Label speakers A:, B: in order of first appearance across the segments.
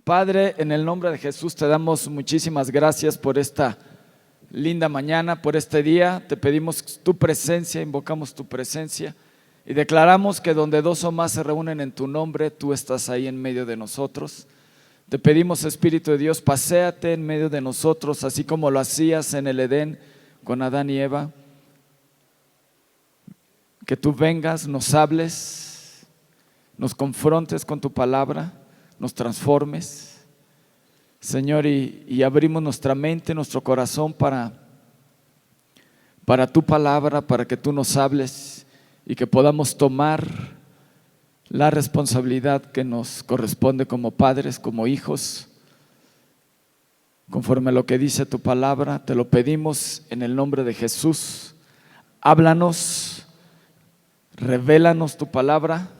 A: Padre, en el nombre de Jesús te damos muchísimas gracias por esta linda mañana, por este día. Te pedimos tu presencia, invocamos tu presencia y declaramos que donde dos o más se reúnen en tu nombre, tú estás ahí en medio de nosotros. Te pedimos, Espíritu de Dios, paséate en medio de nosotros, así como lo hacías en el Edén con Adán y Eva. Que tú vengas, nos hables, nos confrontes con tu palabra, nos transformes, Señor, y abrimos nuestra mente, nuestro corazón para tu palabra, para que tú nos hables y que podamos tomar la responsabilidad que nos corresponde como padres, como hijos, conforme a lo que dice tu palabra. Te lo pedimos en el nombre de Jesús. Háblanos, revélanos tu palabra,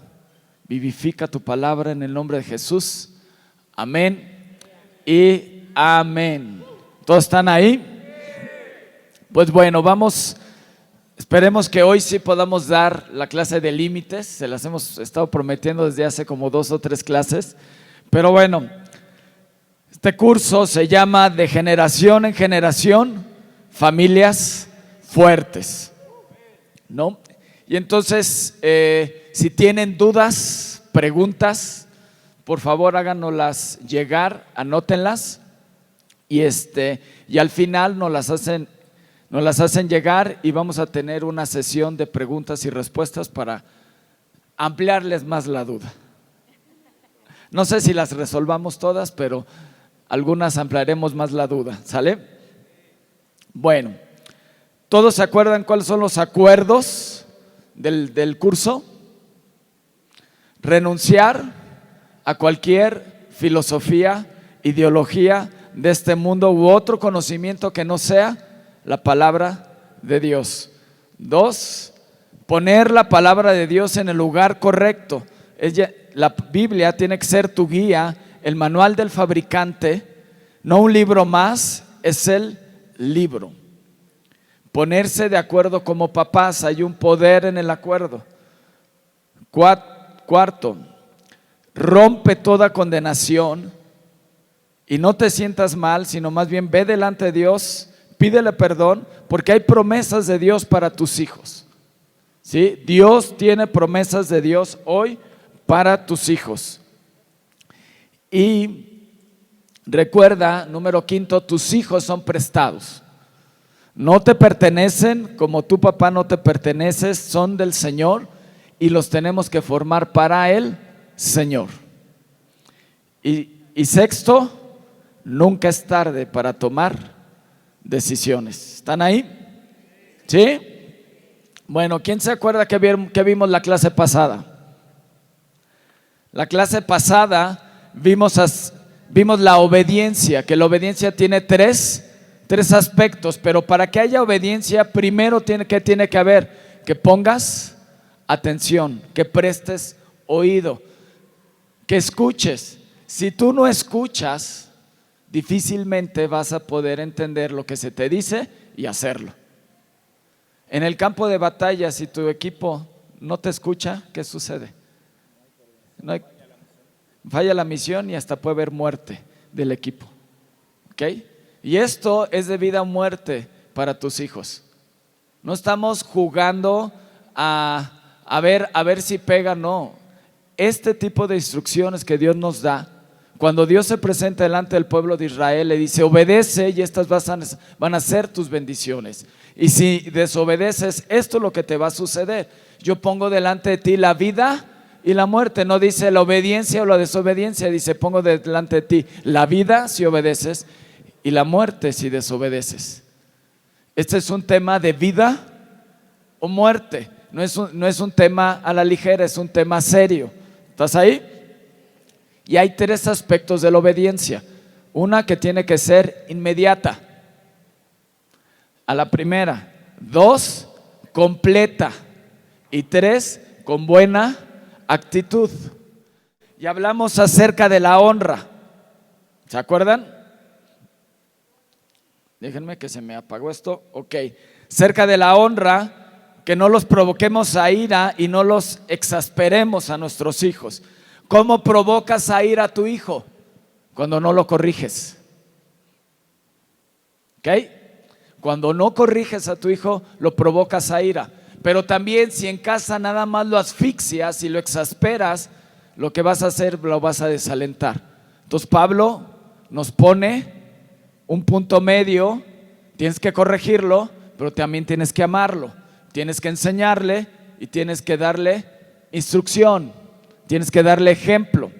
A: vivifica tu palabra en el nombre de Jesús. Amén y amén. ¿Todos están ahí? Pues bueno, vamos. Esperemos que hoy sí podamos dar la clase de límites. Se las hemos estado prometiendo desde hace como 2 o 3 clases. Pero bueno, este curso se llama De generación en generación, familias fuertes, ¿no? Y entonces, si tienen dudas, preguntas, por favor háganoslas llegar, anótenlas y al final nos las hacen llegar y vamos a tener una sesión de preguntas y respuestas para ampliarles más la duda. No sé si las resolvamos todas, pero algunas ampliaremos más la duda, ¿sale? Bueno, ¿todos se acuerdan cuáles son los acuerdos del curso? Renunciar a cualquier filosofía, ideología de este mundo u otro conocimiento que no sea la palabra de Dios. 2, poner la palabra de Dios en el lugar correcto. La Biblia tiene que ser tu guía, el manual del fabricante, no un libro más, es el libro. Ponerse de acuerdo como papás, hay un poder en el acuerdo. 4, rompe toda condenación y no te sientas mal, sino más bien ve delante de Dios, pídele perdón, porque hay promesas de Dios para tus hijos, ¿sí? Dios tiene promesas de Dios hoy para tus hijos. Y recuerda, número 5, tus hijos son prestados. No te pertenecen, como tu papá no te perteneces, son del Señor y los tenemos que formar para el Señor. Y 6, nunca es tarde para tomar decisiones. ¿Están ahí? ¿Sí? Bueno, ¿quién se acuerda que vimos la clase pasada? La clase pasada vimos la obediencia, que la obediencia tiene tres aspectos, pero para que haya obediencia, primero tiene que haber que pongas atención, que prestes oído, que escuches. Si tú no escuchas, difícilmente vas a poder entender lo que se te dice y hacerlo. En el campo de batalla, si tu equipo no te escucha, ¿qué sucede? Falla la misión y hasta puede haber muerte del equipo. ¿Ok? Y esto es de vida o muerte para tus hijos. No estamos jugando a ver si pega, no. Este tipo de instrucciones que Dios nos da, cuando Dios se presenta delante del pueblo de Israel, le dice: obedece y estas van a ser tus bendiciones. Y si desobedeces, esto es lo que te va a suceder. Yo pongo delante de ti la vida y la muerte. No dice la obediencia o la desobediencia, dice: pongo delante de ti la vida si obedeces y la muerte si desobedeces. Este es un tema de vida o muerte. No es un tema a la ligera, es un tema serio. ¿Estás ahí? Y hay 3 aspectos de la obediencia. Una que tiene que ser inmediata, a la primera. 2, completa. Y 3, con buena actitud. Y hablamos acerca de la honra. ¿Se acuerdan? Déjenme que se me apagó esto. Ok. Cerca de la honra, que no los provoquemos a ira y no los exasperemos a nuestros hijos. ¿Cómo provocas a ira a tu hijo? Cuando no lo corriges. ¿Ok? Cuando no corriges a tu hijo, lo provocas a ira. Pero también si en casa nada más lo asfixias y lo exasperas, lo que vas a hacer lo vas a desalentar. Entonces Pablo nos pone un punto medio. Tienes que corregirlo, pero también tienes que amarlo. Tienes que enseñarle y tienes que darle instrucción. Tienes que darle ejemplo.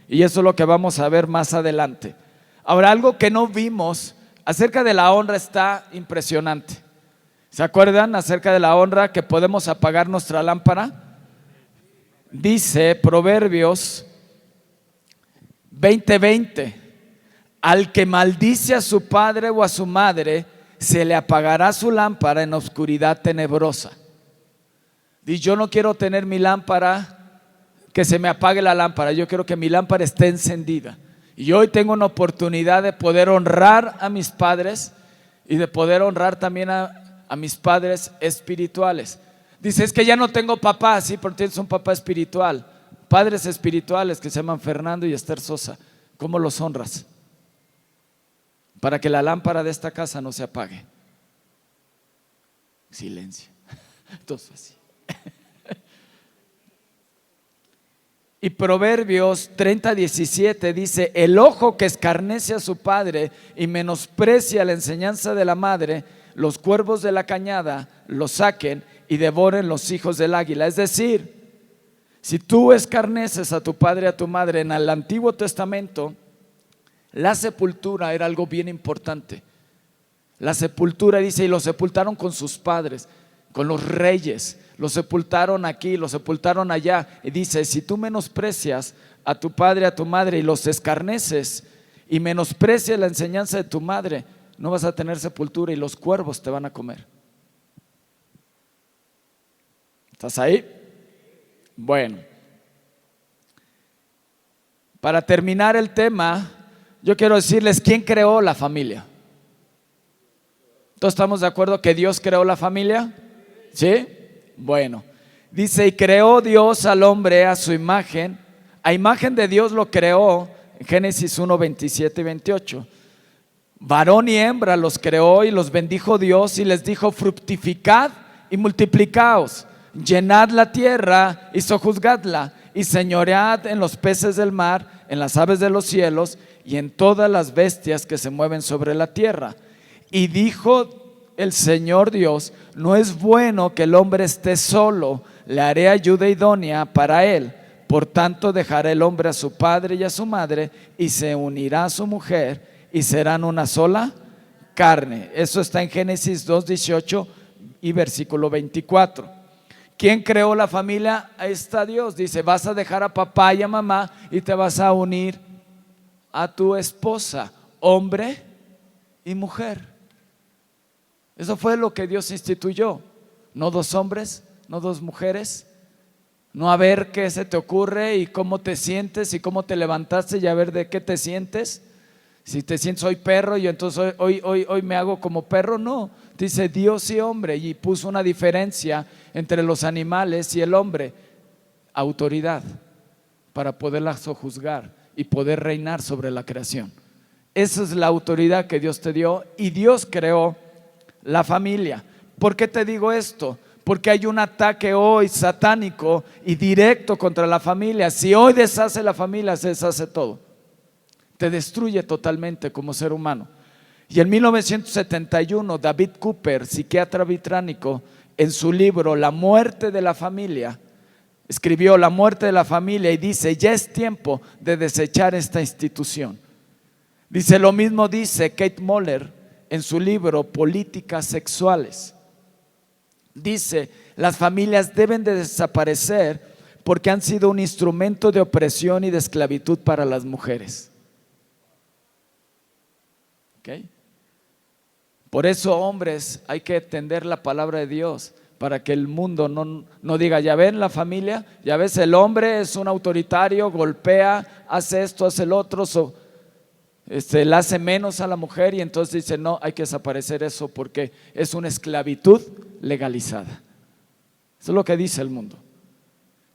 A: Y eso es lo que vamos a ver más adelante. Ahora, algo que no vimos acerca de la honra está impresionante. ¿Se acuerdan acerca de la honra que podemos apagar nuestra lámpara? Dice Proverbios 20:20: al que maldice a su padre o a su madre, se le apagará su lámpara en oscuridad tenebrosa. Dice: yo no quiero tener mi lámpara, que se me apague la lámpara, yo quiero que mi lámpara esté encendida. Y hoy tengo una oportunidad de poder honrar a mis padres y de poder honrar también a mis padres espirituales. Dice: es que ya no tengo papá. Sí, porque tienes un papá espiritual. Padres espirituales que se llaman Fernando y Esther Sosa. ¿Cómo los honras? Para que la lámpara de esta casa no se apague. Silencio. Entonces así. Y Proverbios 30:17 dice: el ojo que escarnece a su padre y menosprecia la enseñanza de la madre, los cuervos de la cañada lo saquen y devoren los hijos del águila. Es decir, si tú escarneces a tu padre y a tu madre, en el Antiguo Testamento la sepultura era algo bien importante. La sepultura, dice, y lo sepultaron con sus padres, con los reyes. Lo sepultaron aquí, lo sepultaron allá. Y dice: si tú menosprecias a tu padre, a tu madre, y los escarneces y menosprecias la enseñanza de tu madre, no vas a tener sepultura y los cuervos te van a comer. ¿Estás ahí? Bueno, para terminar el tema, yo quiero decirles quién creó la familia. ¿Todos estamos de acuerdo que Dios creó la familia? ¿Sí? Bueno, dice: y creó Dios al hombre a su imagen, a imagen de Dios lo creó, en Génesis 1:27 y 28. Varón y hembra los creó y los bendijo Dios y les dijo: fructificad y multiplicaos, llenad la tierra y sojuzgadla, y señoread en los peces del mar, en las aves de los cielos y en todas las bestias que se mueven sobre la tierra. Y dijo el Señor Dios: no es bueno que el hombre esté solo, le haré ayuda idónea para él. Por tanto dejará el hombre a su padre y a su madre y se unirá a su mujer y serán una sola carne. Eso está en Génesis 2:18 y versículo 24. ¿Quién creó la familia? Ahí está Dios. Dice: vas a dejar a papá y a mamá y te vas a unir a tu esposa, hombre y mujer. Eso fue lo que Dios instituyó. No dos hombres, no dos mujeres. No a ver qué se te ocurre y cómo te sientes y cómo te levantaste y a ver de qué te sientes. Si te sientes hoy perro y entonces hoy me hago como perro. No, dice Dios y hombre, y puso una diferencia entre los animales y el hombre. Autoridad para poderla sojuzgar y poder reinar sobre la creación. Esa es la autoridad que Dios te dio, y Dios creó la familia. ¿Por qué te digo esto? Porque hay un ataque hoy satánico y directo contra la familia. Si hoy deshace la familia, se deshace todo. Te destruye totalmente como ser humano. Y en 1971 David Cooper, psiquiatra británico, en su libro La muerte de la familia, escribió La muerte de la familia y dice: ya es tiempo de desechar esta institución. Dice, lo mismo dice Kate Moller en su libro Políticas Sexuales. Dice: las familias deben de desaparecer porque han sido un instrumento de opresión y de esclavitud para las mujeres. ¿Okay? Por eso, hombres, hay que entender la palabra de Dios para que el mundo no diga: ya ven la familia, ya ves, el hombre es un autoritario, golpea, hace esto, hace el otro, le hace menos a la mujer, y entonces dice: no, hay que desaparecer eso porque es una esclavitud legalizada. Eso es lo que dice el mundo.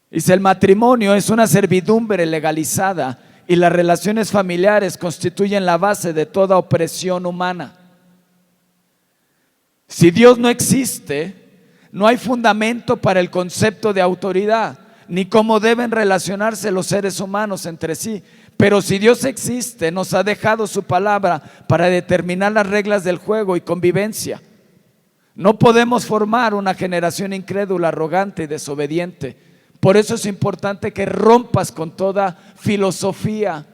A: Dice: el matrimonio es una servidumbre legalizada y las relaciones familiares constituyen la base de toda opresión humana. Si Dios no existe, no hay fundamento para el concepto de autoridad, ni cómo deben relacionarse los seres humanos entre sí. Pero si Dios existe, nos ha dejado su palabra para determinar las reglas del juego y convivencia. No podemos formar una generación incrédula, arrogante y desobediente. Por eso es importante que rompas con toda filosofía.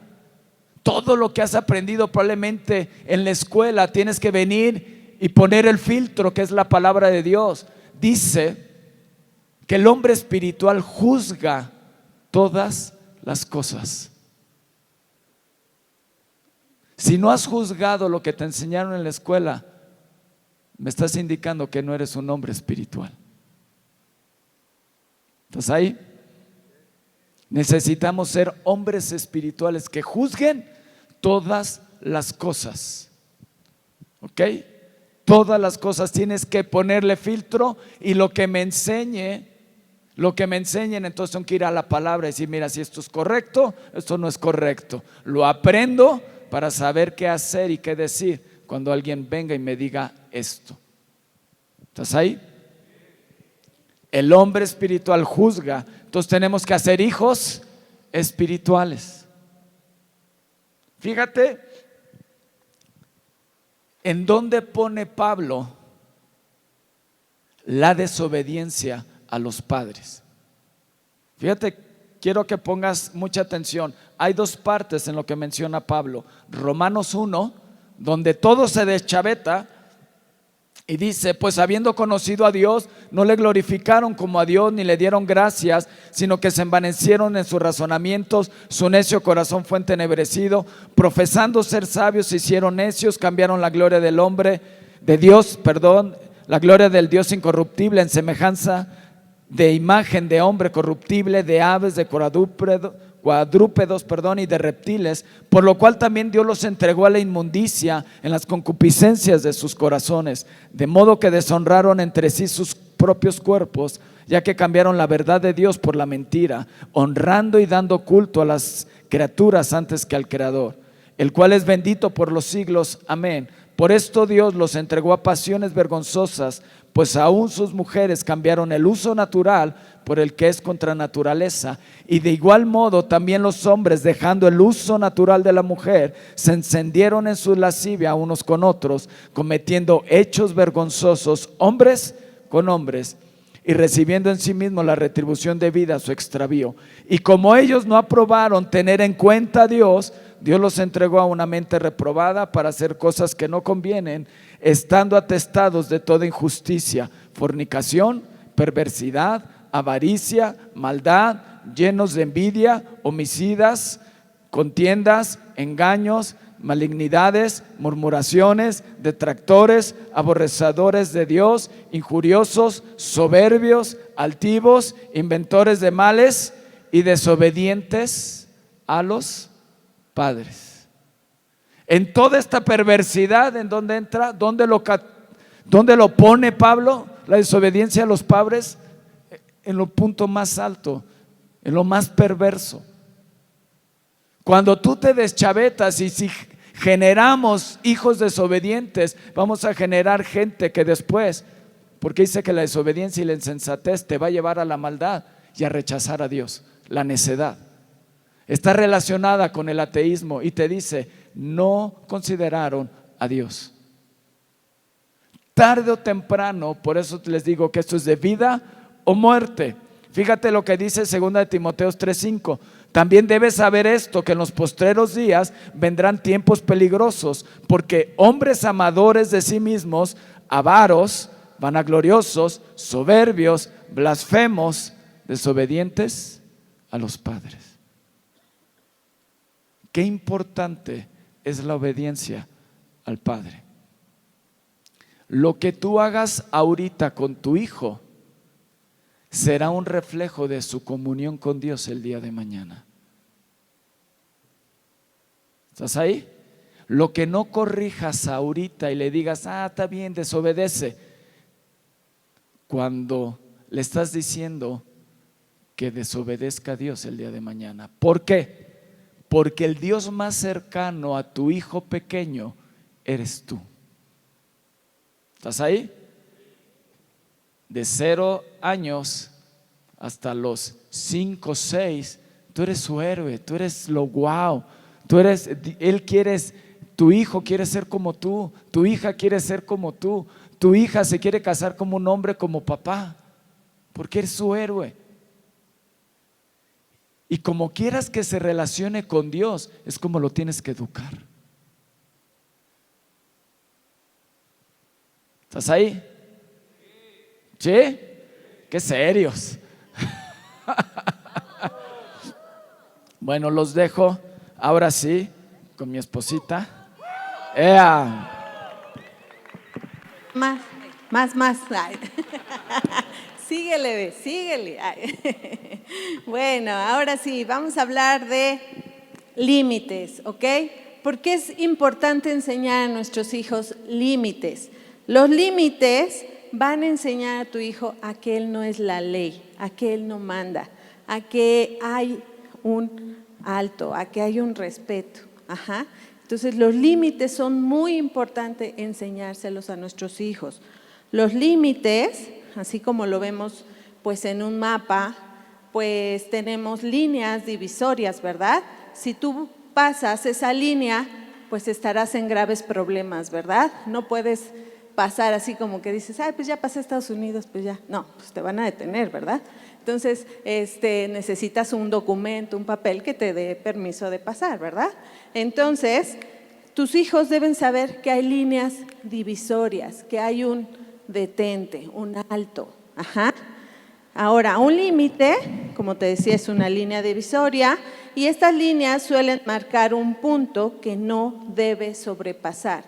A: Todo lo que has aprendido probablemente en la escuela, tienes que venir y poner el filtro que es la palabra de Dios. Dice que el hombre espiritual juzga todas las cosas. Si no has juzgado lo que te enseñaron en la escuela, me estás indicando que no eres un hombre espiritual. ¿Estás ahí? Necesitamos ser hombres espirituales que juzguen todas las cosas. ¿Ok? Todas las cosas tienes que ponerle filtro, y lo que me enseñen, entonces tengo que ir a la palabra y decir, mira, si esto es correcto, esto no es correcto. Lo aprendo para saber qué hacer y qué decir cuando alguien venga y me diga esto. ¿Estás ahí? El hombre espiritual juzga. Entonces tenemos que hacer hijos espirituales. Fíjate en dónde pone Pablo la desobediencia a los padres. Fíjate, quiero que pongas mucha atención. Hay dos partes en lo que menciona Pablo. Romanos 1, donde todo se deschaveta y dice, pues habiendo conocido a Dios, no le glorificaron como a Dios ni le dieron gracias, sino que se envanecieron en sus razonamientos, su necio corazón fue entenebrecido, profesando ser sabios se hicieron necios, cambiaron la gloria del hombre, de Dios, la gloria del Dios incorruptible en semejanza de imagen de hombre corruptible, de aves, de cuadrúpedos, y de reptiles, por lo cual también Dios los entregó a la inmundicia en las concupiscencias de sus corazones, de modo que deshonraron entre sí sus propios cuerpos, ya que cambiaron la verdad de Dios por la mentira, honrando y dando culto a las criaturas antes que al Creador, el cual es bendito por los siglos. Amén. Por esto Dios los entregó a pasiones vergonzosas, pues aún sus mujeres cambiaron el uso natural por el que es contra naturaleza, y de igual modo también los hombres, dejando el uso natural de la mujer, se encendieron en su lascivia unos con otros, cometiendo hechos vergonzosos hombres con hombres, y recibiendo en sí mismos la retribución debida a su extravío. Y como ellos no aprobaron tener en cuenta a Dios, Dios los entregó a una mente reprobada para hacer cosas que no convienen, estando atestados de toda injusticia, fornicación, perversidad, avaricia, maldad, llenos de envidia, homicidas, contiendas, engaños, malignidades, murmuraciones, detractores, aborrecedores de Dios, injuriosos, soberbios, altivos, inventores de males y desobedientes a los padres. En toda esta perversidad, ¿en dónde entra? ¿Dónde lo pone Pablo? La desobediencia a los padres, en lo punto más alto, en lo más perverso. Cuando tú te deschavetas, y si generamos hijos desobedientes, vamos a generar gente que después, porque dice que la desobediencia y la insensatez te va a llevar a la maldad y a rechazar a Dios. La necedad está relacionada con el ateísmo y te dice, no consideraron a Dios. Tarde o temprano, por eso les digo que esto es de vida o muerte. Fíjate lo que dice 2 Timoteo 3:5. También debes saber esto, que en los postreros días vendrán tiempos peligrosos, porque hombres amadores de sí mismos, avaros, vanagloriosos, soberbios, blasfemos, desobedientes a los padres. Qué importante es la obediencia al padre. Lo que tú hagas ahorita con tu hijo será un reflejo de su comunión con Dios el día de mañana. ¿Estás ahí? Lo que no corrijas ahorita y le digas, está bien, desobedece, cuando le estás diciendo que desobedezca a Dios el día de mañana. ¿Por qué? porque el Dios más cercano a tu hijo pequeño eres tú. ¿Estás ahí? De 0 años hasta los 5, 6, tú eres su héroe, tú eres lo guau, él quieres, tu hijo quiere ser como tú, tu hija quiere ser como tú, tu hija se quiere casar como un hombre, como papá, porque eres su héroe. Y como quieras que se relacione con Dios, es como lo tienes que educar. ¿Estás ahí? ¿Sí? Qué serios. Bueno, los dejo ahora sí con mi esposita. ¡Ea!
B: Más. Ay. Síguele, síguele. Ay. Bueno, ahora sí, vamos a hablar de límites, ¿ok? Porque es importante enseñar a nuestros hijos límites. Los límites van a enseñar a tu hijo a que él no es la ley, a que él no manda, a que hay un alto, a que hay un respeto. Ajá. Entonces los límites son muy importantes enseñárselos a nuestros hijos. Los límites, así como lo vemos pues en un mapa, pues tenemos líneas divisorias, ¿verdad? Si tú pasas esa línea, pues estarás en graves problemas, ¿verdad? No puedes pasar así como que dices, ay, pues ya pasé a Estados Unidos, pues ya. No, pues te van a detener, ¿verdad? Entonces, necesitas un documento, un papel que te dé permiso de pasar, ¿verdad? Entonces, tus hijos deben saber que hay líneas divisorias, que hay un detente, un alto. Ajá. Ahora, un límite, como te decía, es una línea divisoria y estas líneas suelen marcar un punto que no debe sobrepasar.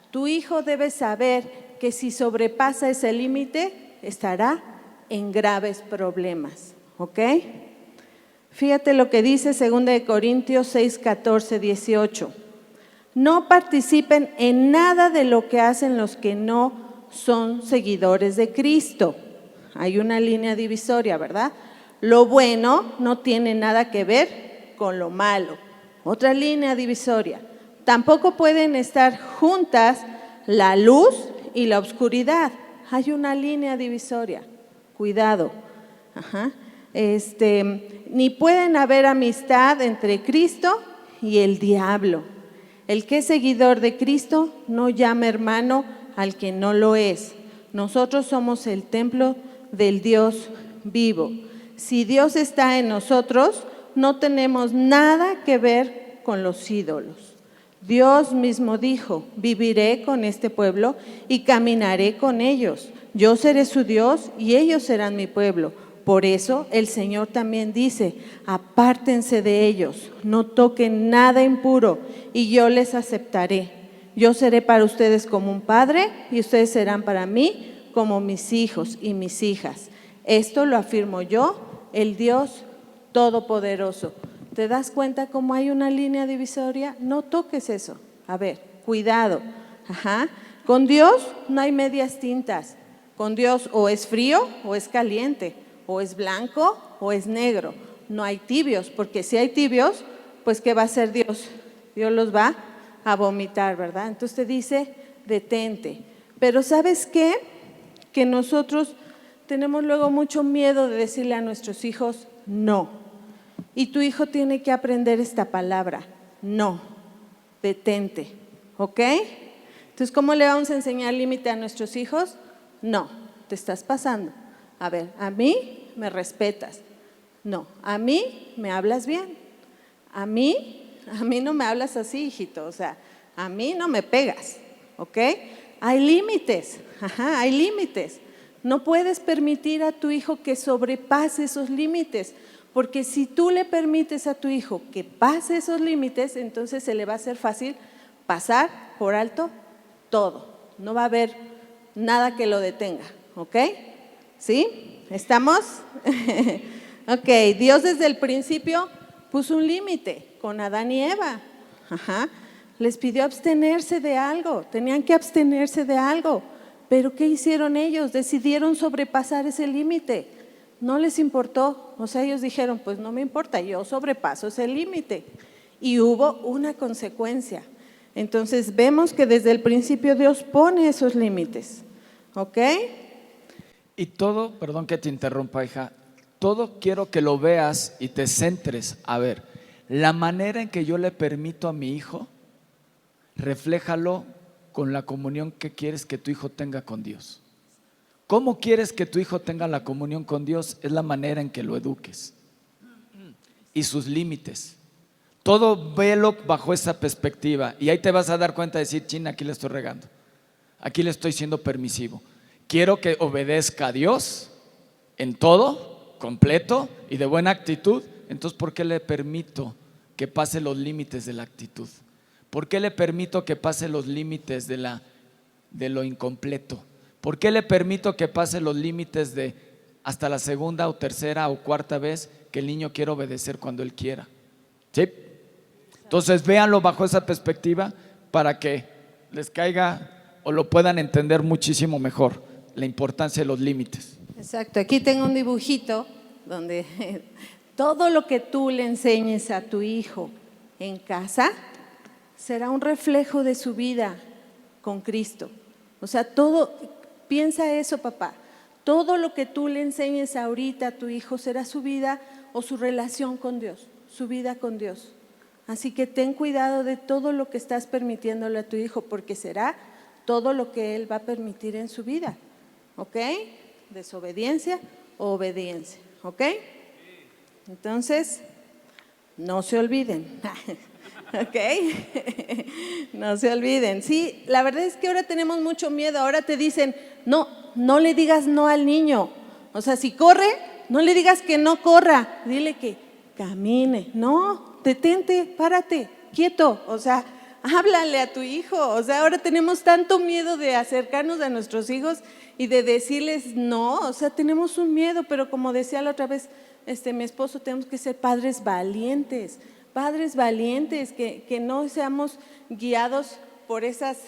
B: Tu hijo debe saber que si sobrepasa ese límite, estará en graves problemas, ¿ok? Fíjate lo que dice 2 Corintios 6, 14, 18. No participen en nada de lo que hacen los que no son seguidores de Cristo. Hay una línea divisoria, ¿verdad? Lo bueno no tiene nada que ver con lo malo. Otra línea divisoria. Tampoco pueden estar juntas la luz y la oscuridad. Hay una línea divisoria. Cuidado. Ajá. Ni pueden haber amistad entre Cristo y el diablo. El que es seguidor de Cristo no llama hermano al que no lo es. Nosotros somos el templo del Dios vivo. Si Dios está en nosotros, no tenemos nada que ver con los ídolos. Dios mismo dijo, viviré con este pueblo y caminaré con ellos. Yo seré su Dios y ellos serán mi pueblo. Por eso el Señor también dice, apártense de ellos, no toquen nada impuro y yo les aceptaré. Yo seré para ustedes como un padre y ustedes serán para mí como mis hijos y mis hijas. Esto lo afirmo yo, el Dios Todopoderoso. ¿Te das cuenta cómo hay una línea divisoria? No toques eso. A ver, cuidado. Ajá. Con Dios no hay medias tintas. Con Dios o es frío o es caliente, o es blanco o es negro. No hay tibios, porque si hay tibios, pues ¿qué va a hacer Dios? Dios los va a vomitar, ¿verdad? Entonces te dice, detente. Pero ¿sabes qué? Que nosotros tenemos luego mucho miedo de decirle a nuestros hijos, no. Y tu hijo tiene que aprender esta palabra, no, detente, ¿ok? Entonces, ¿cómo le vamos a enseñar límite a nuestros hijos? No, te estás pasando. A ver, a mí me respetas. No, a mí me hablas bien. A mí no me hablas así, hijito. O sea, a mí no me pegas, ¿ok? Hay límites, ajá, hay límites. No puedes permitir a tu hijo que sobrepase esos límites, porque si tú le permites a tu hijo que pase esos límites, entonces se le va a hacer fácil pasar por alto todo. No va a haber nada que lo detenga, ¿ok? ¿Sí? ¿Estamos? Ok, Dios desde el principio puso un límite con Adán y Eva. Ajá. Les pidió abstenerse de algo, tenían que abstenerse de algo. Pero ¿qué hicieron ellos? Decidieron sobrepasar ese límite. No les importó, o sea, ellos dijeron, pues no me importa, yo sobrepaso ese límite. y hubo una consecuencia. Entonces vemos que desde el principio Dios pone esos límites, ¿ok?
A: Y todo, perdón que te interrumpa, hija, todo quiero que lo veas y te centres. A ver, la manera en que yo le permito a mi hijo, refléjalo con la comunión que quieres que tu hijo tenga con Dios. ¿Cómo quieres que tu hijo tenga la comunión con Dios? Es la manera en que lo eduques y sus límites. Todo velo bajo esa perspectiva y ahí te vas a dar cuenta de decir, China, aquí le estoy regando, aquí le estoy siendo permisivo. Quiero que obedezca a Dios en todo, completo y de buena actitud. Entonces, ¿por qué le permito que pase los límites de la actitud? ¿Por qué le permito que pase los límites de lo incompleto? ¿Por qué le permito que pase los límites de hasta la segunda o tercera o cuarta vez que el niño quiere obedecer cuando él quiera? ¿Sí? Entonces véanlo bajo esa perspectiva para que les caiga o lo puedan entender muchísimo mejor, la importancia de los límites.
B: Exacto, aquí tengo un dibujito donde todo lo que tú le enseñes a tu hijo en casa será un reflejo de su vida con Cristo. O sea, todo, piensa eso, papá, todo lo que tú le enseñes ahorita a tu hijo será su vida o su relación con Dios, su vida con Dios. Así que ten cuidado de todo lo que estás permitiéndole a tu hijo, porque será todo lo que él va a permitir en su vida, ¿ok? Desobediencia o obediencia, ¿ok? Entonces, no se olviden, ¿ok? No se olviden. Sí, la verdad es que ahora tenemos mucho miedo, ahora te dicen, no le digas no al niño. O sea, si corre, no le digas que no corra, dile que camine. No, detente, párate, quieto, o sea, háblale a tu hijo. O sea, ahora tenemos tanto miedo de acercarnos a nuestros hijos y de decirles no, o sea, tenemos un miedo, pero como decía la otra vez mi esposo, tenemos que ser padres valientes, que no seamos guiados por esas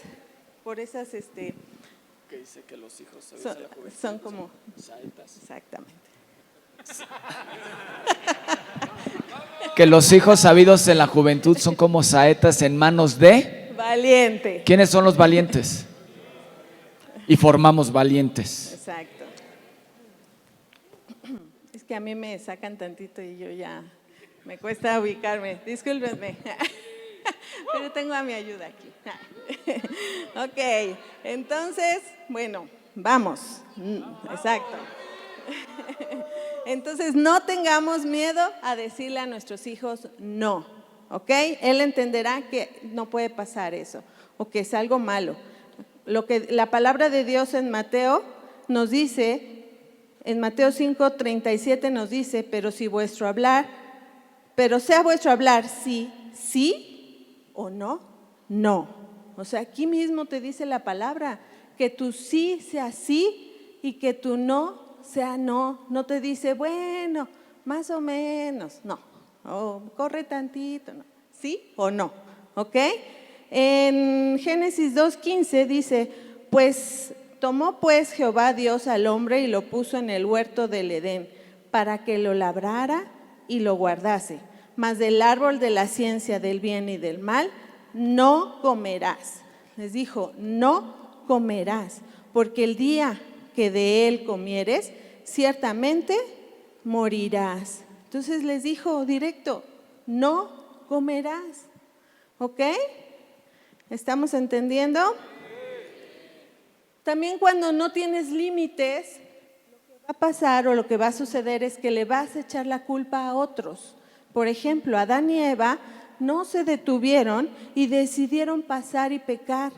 A: Que dice que los hijos
B: son como
A: saetas.
B: exactamente.
A: Que los hijos sabidos en la juventud son como saetas en manos de
B: Valiente.
A: ¿quiénes son los valientes? Y formamos valientes.
B: Exacto. Es que a mí me sacan tantito y yo ya me cuesta ubicarme. Discúlpenme. Pero tengo a mi ayuda aquí. Ok, entonces, bueno, vamos. Exacto. Entonces, no tengamos miedo a decirle a nuestros hijos no, ¿ok? Él entenderá que no puede pasar eso o que es algo malo. Lo que la palabra de Dios en Mateo nos dice, en Mateo 5:37 nos dice, pero sea vuestro hablar sí, sí o no, no. O sea, aquí mismo te dice la palabra, que tu sí sea sí y que tu no sea no. No te dice, bueno, más o menos, no. O corre tantito, no. ¿Sí o no? ¿Ok? En Génesis 2:15 dice, tomó pues Jehová Dios al hombre y lo puso en el huerto del Edén para que lo labrara y lo guardase. Mas del árbol de la ciencia del bien y del mal no comerás. Les dijo, no comerás, porque el día que de él comieres, ciertamente morirás. Entonces les dijo directo, no comerás. ¿Ok? ¿Estamos entendiendo? También cuando no tienes límites, lo que va a pasar o lo que va a suceder es que le vas a echar la culpa a otros. Por ejemplo, Adán y Eva no se detuvieron y decidieron pasar y pecar.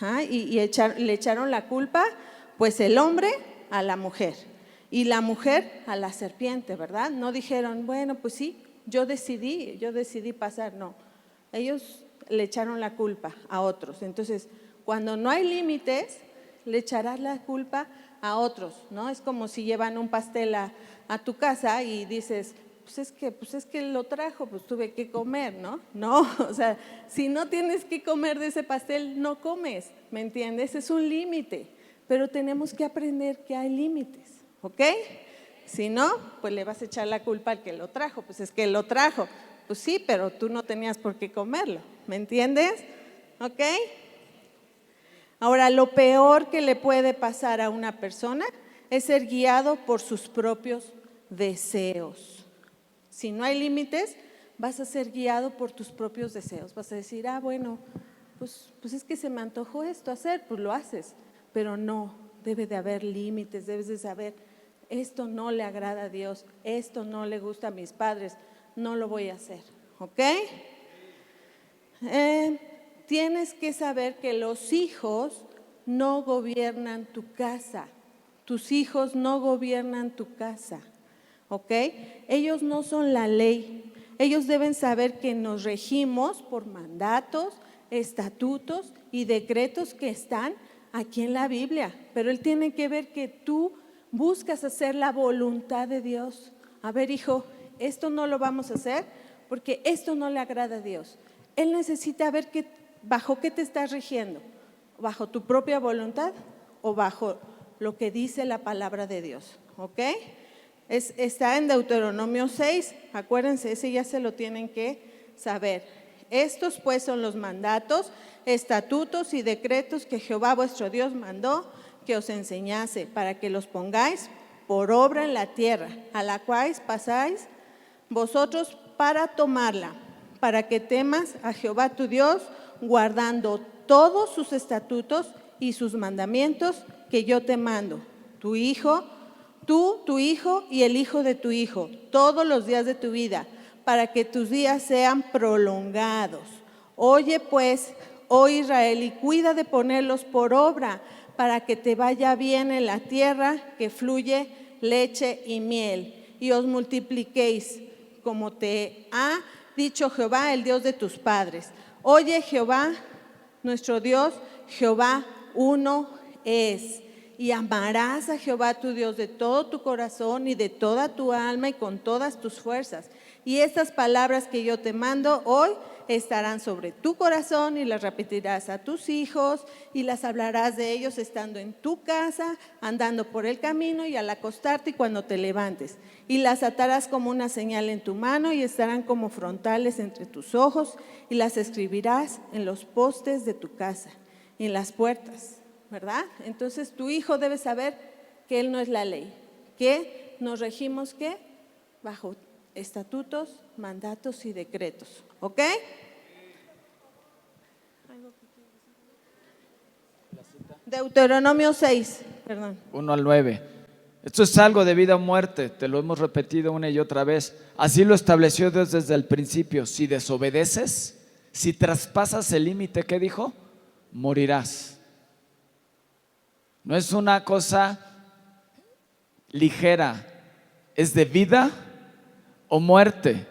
B: Le echaron la culpa, pues el hombre a la mujer y la mujer a la serpiente, ¿verdad? No dijeron, bueno, pues sí, yo decidí pasar, no. Ellos le echaron la culpa a otros. Entonces, cuando no hay límites, le echarás la culpa a otros, ¿no? Es como si llevan un pastel a tu casa y dices, pues es que lo trajo, pues tuve que comer, ¿no? No, o sea, si no tienes que comer de ese pastel, no comes, ¿me entiendes? Es un límite, pero tenemos que aprender que hay límites, ¿ok? Si no, pues le vas a echar la culpa al que lo trajo, pues es que lo trajo. Pues sí, pero tú no tenías por qué comerlo, ¿me entiendes? ¿Ok? Ahora, lo peor que le puede pasar a una persona es ser guiado por sus propios deseos. Si no hay límites, vas a ser guiado por tus propios deseos. Vas a decir, bueno, pues es que se me antojó esto hacer, pues lo haces. Pero no, debe de haber límites, debes de saber, esto no le agrada a Dios, esto no le gusta a mis padres, no lo voy a hacer, ¿ok? Tienes que saber que los hijos no gobiernan tu casa. Tus hijos no gobiernan tu casa, ¿ok? Ellos no son la ley. Ellos deben saber que nos regimos por mandatos, estatutos y decretos que están aquí en la Biblia. Pero Él tiene que ver que tú buscas hacer la voluntad de Dios. A ver, hijo, esto no lo vamos a hacer porque esto no le agrada a Dios. Él necesita ver bajo qué te estás rigiendo, bajo tu propia voluntad o bajo lo que dice la palabra de Dios, ¿ok? Está en Deuteronomio 6, acuérdense, ese ya se lo tienen que saber. Estos pues son los mandatos, estatutos y decretos que Jehová vuestro Dios mandó que os enseñase, para que los pongáis por obra en la tierra, a la cual pasáis vosotros para tomarla, para que temas a Jehová tu Dios, guardando todos sus estatutos y sus mandamientos que yo te mando, tu hijo y el hijo de tu hijo, todos los días de tu vida, para que tus días sean prolongados. Oye pues, oh Israel, y cuida de ponerlos por obra, para que te vaya bien en la tierra que fluye leche y miel, y os multipliquéis, como te ha dicho Jehová, el Dios de tus padres. Oye Jehová, nuestro Dios, Jehová uno es. Y amarás a Jehová tu Dios de todo tu corazón y de toda tu alma y con todas tus fuerzas. Y estas palabras que yo te mando hoy estarán sobre tu corazón y las repetirás a tus hijos y las hablarás de ellos estando en tu casa, andando por el camino y al acostarte y cuando te levantes. Y las atarás como una señal en tu mano y estarán como frontales entre tus ojos y las escribirás en los postes de tu casa y en las puertas. ¿Verdad? Entonces tu hijo debe saber que él no es la ley, que nos regimos ¿qué? Bajo estatutos, mandatos y decretos, ¿ok? Deuteronomio 6, perdón.
A: 1 al 9. Esto es algo de vida o muerte, te lo hemos repetido una y otra vez. Así lo estableció Dios desde el principio. Si desobedeces, si traspasas el límite, ¿qué dijo? Morirás. No es una cosa ligera, es de vida o muerte.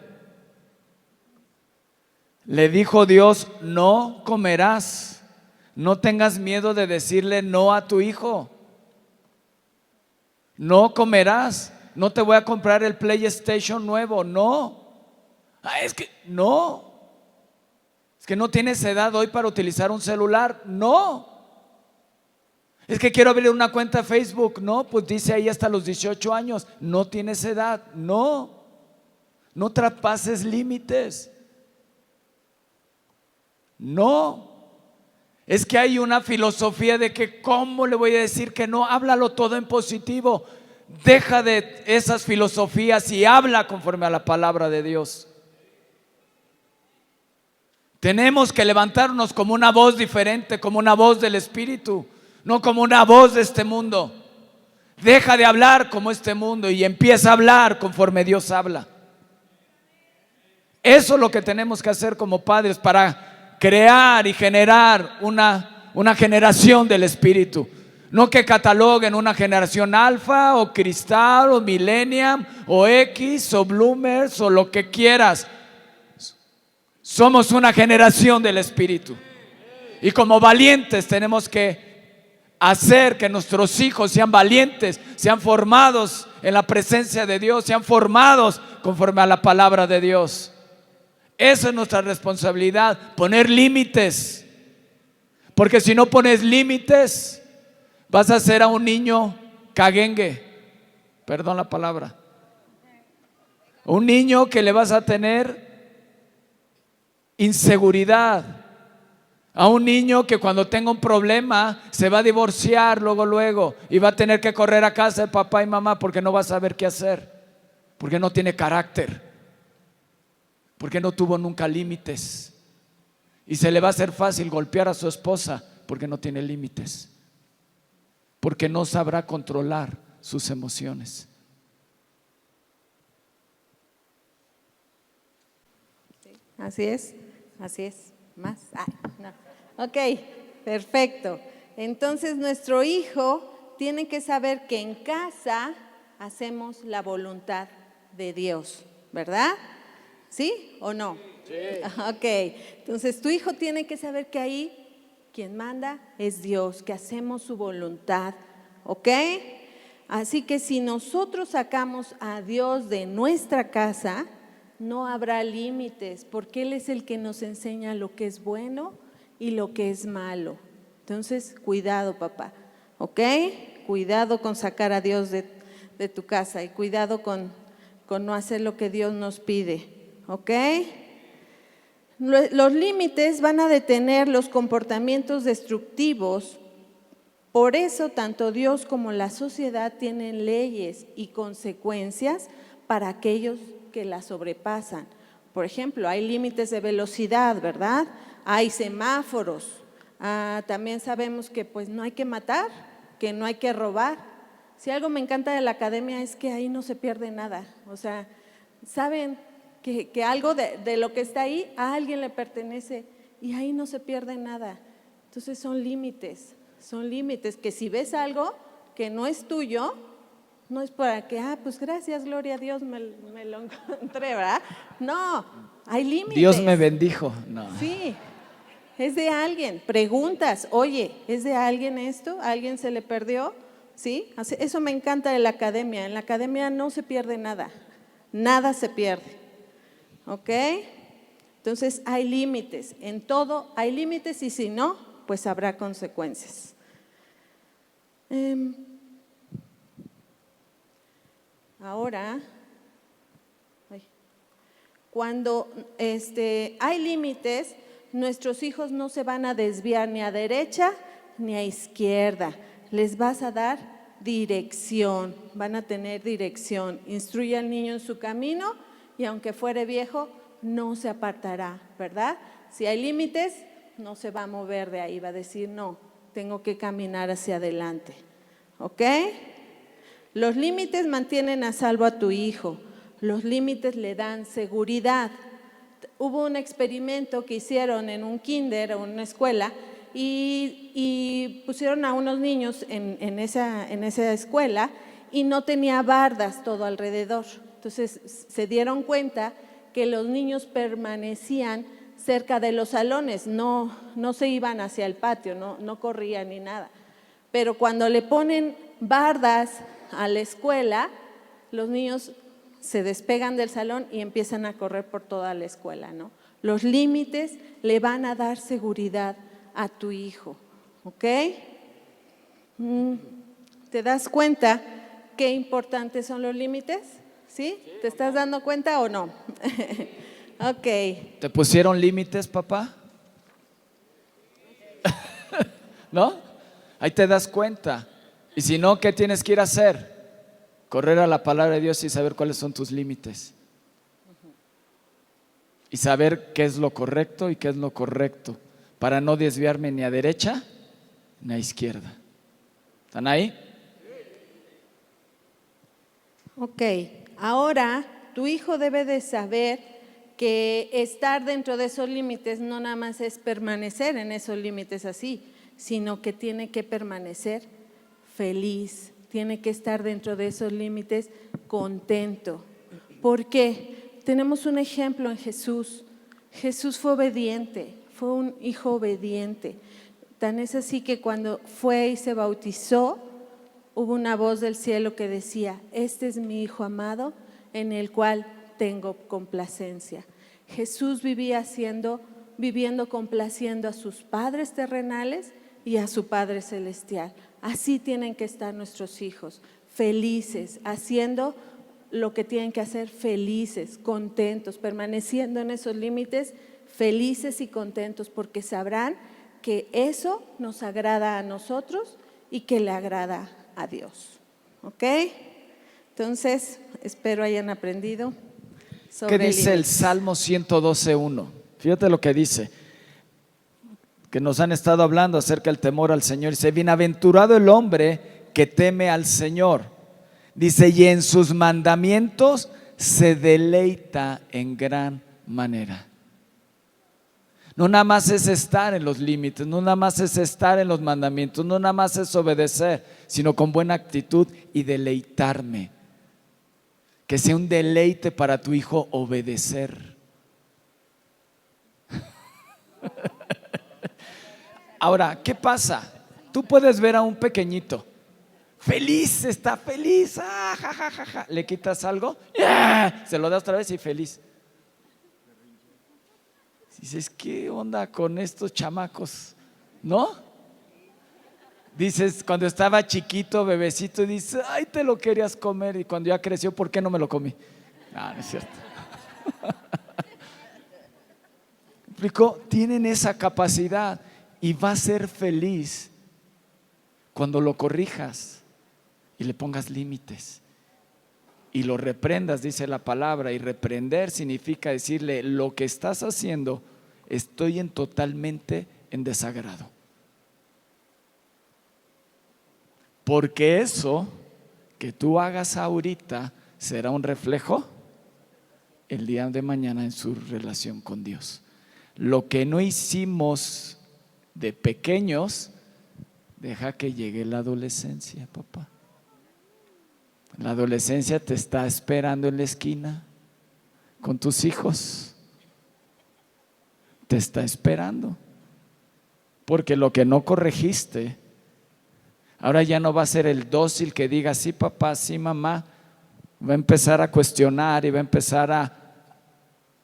A: Le dijo Dios, no comerás. No tengas miedo de decirle no a tu hijo. No comerás. No te voy a comprar el PlayStation nuevo. No. Es que no tienes edad hoy para utilizar un celular. No. Es que quiero abrir una cuenta de Facebook. No, pues dice ahí hasta los 18 años. No tienes edad. No traspases límites. No. Es que hay una filosofía de que ¿cómo le voy a decir que no? Háblalo todo en positivo. Deja de esas filosofías y habla conforme a la palabra de Dios. Tenemos que levantarnos como una voz diferente, como una voz del Espíritu. No como una voz de este mundo. Deja de hablar como este mundo y empieza a hablar conforme Dios habla. Eso es lo que tenemos que hacer como padres para crear y generar una generación del Espíritu. No que cataloguen una generación alfa o cristal o millennium o X o bloomers o lo que quieras. Somos una generación del Espíritu. Y como valientes tenemos que hacer que nuestros hijos sean valientes, sean formados en la presencia de Dios, sean formados conforme a la palabra de Dios. Esa es nuestra responsabilidad, poner límites. Porque si no pones límites, vas a hacer a un niño caguengue, perdón la palabra. Un niño que le vas a tener inseguridad. A un niño que cuando tenga un problema se va a divorciar luego y va a tener que correr a casa de papá y mamá porque no va a saber qué hacer, porque no tiene carácter, porque no tuvo nunca límites. Y se le va a hacer fácil golpear a su esposa porque no tiene límites, porque no sabrá controlar sus emociones.
B: Así es. Más. No. Ok, perfecto. Entonces nuestro hijo tiene que saber que en casa hacemos la voluntad de Dios, ¿verdad? ¿Sí o no? Sí. Ok, entonces tu hijo tiene que saber que ahí quien manda es Dios, que hacemos su voluntad, ¿ok? Así que si nosotros sacamos a Dios de nuestra casa, no habrá límites, porque Él es el que nos enseña lo que es bueno y lo que es malo. Entonces, cuidado, papá, ¿ok? Cuidado con sacar a Dios de tu casa y cuidado con no hacer lo que Dios nos pide, ¿ok? Los límites van a detener los comportamientos destructivos. Por eso, tanto Dios como la sociedad tienen leyes y consecuencias para aquellos que la sobrepasan. Por ejemplo, hay límites de velocidad, ¿verdad? Hay semáforos. También sabemos que pues no hay que matar, que no hay que robar. Si algo me encanta de la academia es que ahí no se pierde nada. O sea, saben que algo de lo que está ahí a alguien le pertenece y ahí no se pierde nada. Entonces son límites que si ves algo que no es tuyo, no es para que, pues gracias, gloria a Dios, me lo encontré, ¿verdad? No, hay límites.
A: Dios me bendijo. No.
B: Sí, es de alguien. Preguntas, oye, ¿es de alguien esto? ¿A alguien se le perdió? ¿Sí? Eso me encanta de la academia. En la academia no se pierde nada, nada se pierde, ¿ok? Entonces hay límites, en todo hay límites y si no, pues habrá consecuencias. Ahora, cuando hay límites, nuestros hijos no se van a desviar ni a derecha ni a izquierda. Les vas a dar dirección, van a tener dirección. Instruye al niño en su camino y aunque fuere viejo, no se apartará, ¿verdad? Si hay límites, no se va a mover de ahí, va a decir, no, tengo que caminar hacia adelante, ¿ok? Los límites mantienen a salvo a tu hijo, los límites le dan seguridad. Hubo un experimento que hicieron en un kinder o una escuela y pusieron a unos niños en esa escuela y no tenía bardas todo alrededor. Entonces se dieron cuenta que los niños permanecían cerca de los salones, no se iban hacia el patio, no corrían ni nada. Pero cuando le ponen bardas a la escuela, los niños se despegan del salón y empiezan a correr por toda la escuela, ¿no? Los límites le van a dar seguridad a tu hijo, ¿ok? ¿Te das cuenta qué importantes son los límites? ¿Sí? ¿Te estás dando cuenta o no? Ok.
A: ¿Te pusieron límites, papá? ¿No? Ahí te das cuenta. Y si no, ¿qué tienes que ir a hacer? Correr a la palabra de Dios y saber cuáles son tus límites. Y saber qué es lo correcto y qué es lo correcto, para no desviarme ni a derecha ni a izquierda. ¿Están ahí?
B: Ok, ahora tu hijo debe de saber que estar dentro de esos límites no nada más es permanecer en esos límites así, sino que tiene que permanecer feliz, tiene que estar dentro de esos límites contento. ¿Por qué? Tenemos un ejemplo en Jesús. Jesús fue obediente, fue un hijo obediente. Tan es así que cuando fue y se bautizó, hubo una voz del cielo que decía, este es mi hijo amado en el cual tengo complacencia. Jesús vivía viviendo complaciendo a sus padres terrenales y a su Padre celestial. Así tienen que estar nuestros hijos, felices, haciendo lo que tienen que hacer, felices, contentos, permaneciendo en esos límites, felices y contentos porque sabrán que eso nos agrada a nosotros y que le agrada a Dios. ¿Ok? Entonces, espero hayan aprendido sobre
A: ¿Qué dice el
B: límites.
A: Salmo 112:1? Fíjate lo que dice, que nos han estado hablando acerca del temor al Señor. Dice, bienaventurado el hombre que teme al Señor. Dice, y en sus mandamientos se deleita en gran manera. No nada más es estar en los límites, no nada más es estar en los mandamientos, no nada más es obedecer, sino con buena actitud y deleitarme. Que sea un deleite para tu hijo obedecer. Ahora, ¿qué pasa? Tú puedes ver a un pequeñito feliz, está feliz, ja, ja, ja, ja. Le quitas algo, ¡yeah! Se lo das otra vez y feliz. Dices, ¿qué onda con estos chamacos? ¿No? Dices, cuando estaba chiquito, bebecito, dices, ay, te lo querías comer, y cuando ya creció, ¿por qué no me lo comí? No, no es cierto. ¿Explicó? Tienen esa capacidad y va a ser feliz cuando lo corrijas y le pongas límites y lo reprendas, dice la palabra. Y reprender significa decirle, lo que estás haciendo estoy totalmente en desagrado, porque eso que tú hagas ahorita será un reflejo el día de mañana en su relación con Dios. Lo que no hicimos de pequeños, deja que llegue la adolescencia, papá. La adolescencia te está esperando en la esquina con tus hijos. Te está esperando. Porque lo que no corregiste, ahora ya no va a ser el dócil que diga sí papá, sí mamá. Va a empezar a cuestionar y va a empezar a,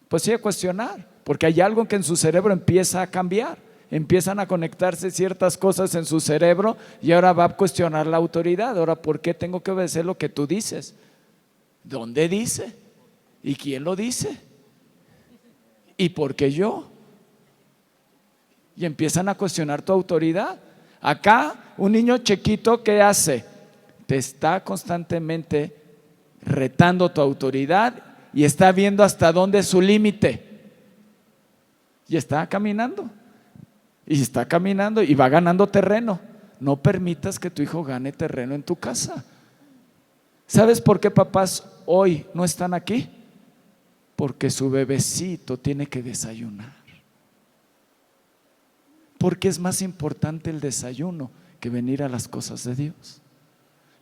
A: pues sí, a cuestionar. Porque hay algo que en su cerebro empieza a cambiar. Empiezan a conectarse ciertas cosas en su cerebro y ahora va a cuestionar la autoridad. Ahora, ¿por qué tengo que obedecer lo que tú dices? ¿Dónde dice? ¿Y quién lo dice? ¿Y por qué yo? Y empiezan a cuestionar tu autoridad. Acá, un niño chiquito, ¿qué hace? Te está constantemente retando tu autoridad y está viendo hasta dónde es su límite. Y está caminando. Y está caminando y va ganando terreno. No permitas que tu hijo gane terreno en tu casa. ¿Sabes por qué papás hoy no están aquí? Porque su bebecito tiene que desayunar. Porque es más importante el desayuno que venir a las cosas de Dios.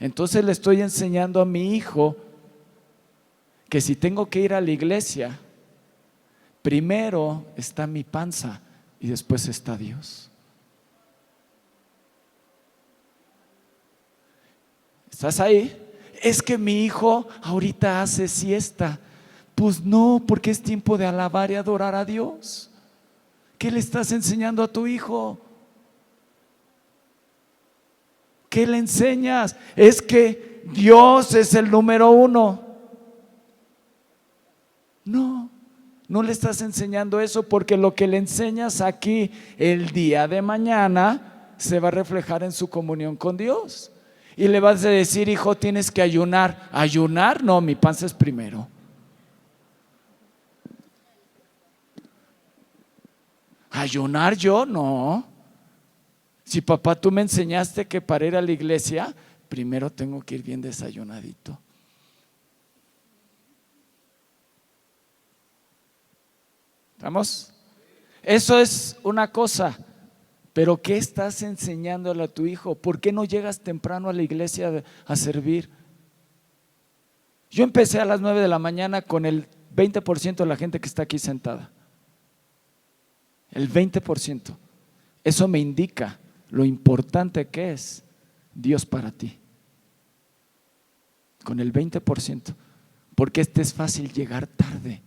A: Entonces le estoy enseñando a mi hijo que si tengo que ir a la iglesia, primero está mi panza y después está Dios. ¿Estás ahí? Es que mi hijo ahorita hace siesta. Pues no, porque es tiempo de alabar y adorar a Dios. ¿Qué le estás enseñando a tu hijo? ¿Qué le enseñas? Es que Dios es el número uno. No, no le estás enseñando eso, porque lo que le enseñas aquí el día de mañana se va a reflejar en su comunión con Dios. Y le vas a decir, hijo, tienes que ayunar. ¿Ayunar? No, mi panza es primero. ¿Ayunar yo? No. Si papá, tú me enseñaste que para ir a la iglesia, primero tengo que ir bien desayunadito. ¿Estamos? Eso es una cosa. Pero ¿qué estás enseñándole a tu hijo? ¿Por qué no llegas temprano a la iglesia a servir? Yo empecé a las 9 de la mañana con el 20% de la gente que está aquí sentada. El 20%. Eso me indica lo importante que es Dios para ti. Con el 20%. Porque es fácil llegar tarde.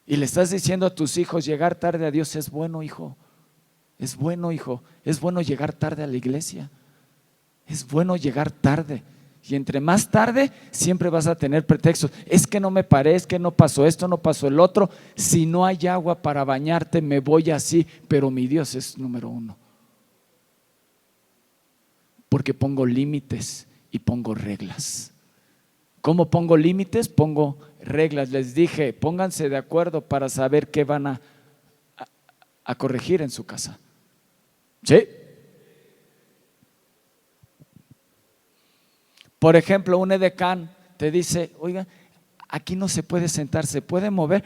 A: Y le estás diciendo a tus hijos, llegar tarde a Dios es bueno, hijo. Es bueno, hijo. Es bueno llegar tarde a la iglesia. Es bueno llegar tarde. Y entre más tarde, siempre vas a tener pretextos. Es que no me paré, es que no pasó esto, no pasó el otro. Si no hay agua para bañarte, me voy así. Pero mi Dios es número uno. Porque pongo límites y pongo reglas. ¿Cómo pongo límites? Pongo reglas. Les dije, pónganse de acuerdo para saber qué van a corregir en su casa. ¿Sí? Por ejemplo, un edecán te dice, oiga, aquí no se puede sentar, se puede mover.